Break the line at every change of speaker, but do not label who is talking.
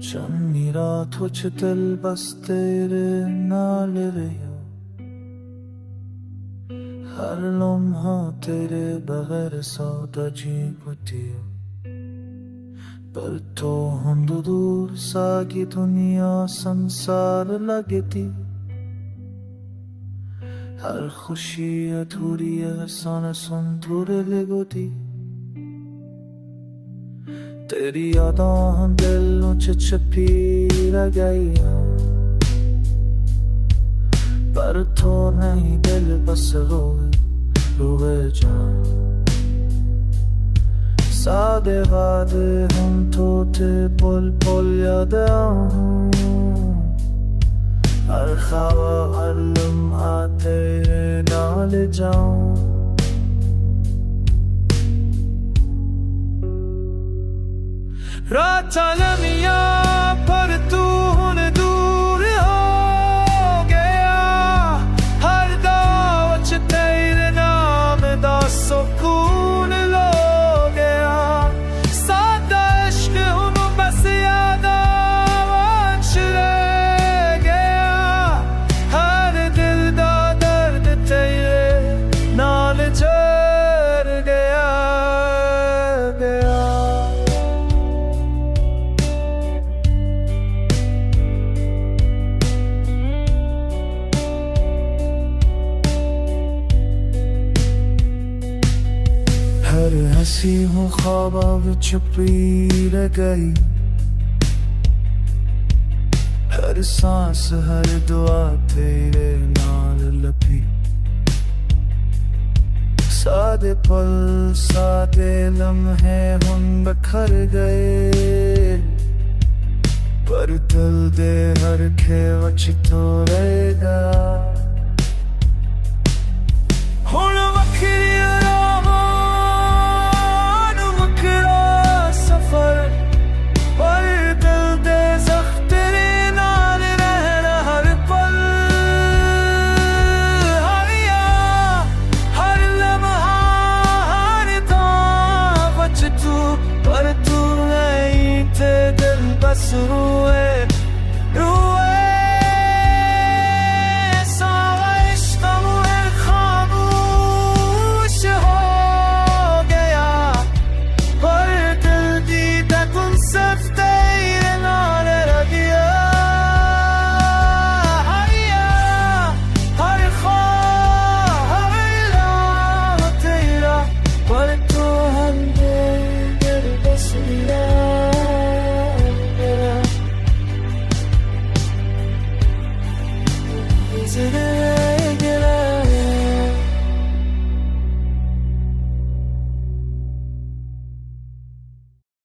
शम्मी रात विच दिल बस तेरे नाल रहियो, हर लम्हा तेरे बगैर सौदा जी बुटियो। पर तो हुंद दूर सागी दुनिया संसार लगती, हर खुशी अधूरी एहसान संधुर लगती। तेरी यादां दिलों च छपी रह गईयां, पर तो नहीं दिल बस रोए जान। सादे वादे हम थोड़े पुल पुल याद आऊं, हर ख्वाब हर लम्हा तेरे नाल जाऊं। रात लमिया पर तू हुन दूर हो गया, हर दावत च तेरे नाम दा सुकून लो गया। सादा इश्क हुन बस यादां विच रह गया, हर दिल दा दर्द तेरे नाल जर गया। हर हंसी हूँ ख्वाबा विच पी रह गई, हर सांस हर दुआ तेरे नाल लपी। सादे पल सादे लम्हे हुन बखर गए, पर दिल दे हर खेव च तो रहेगा।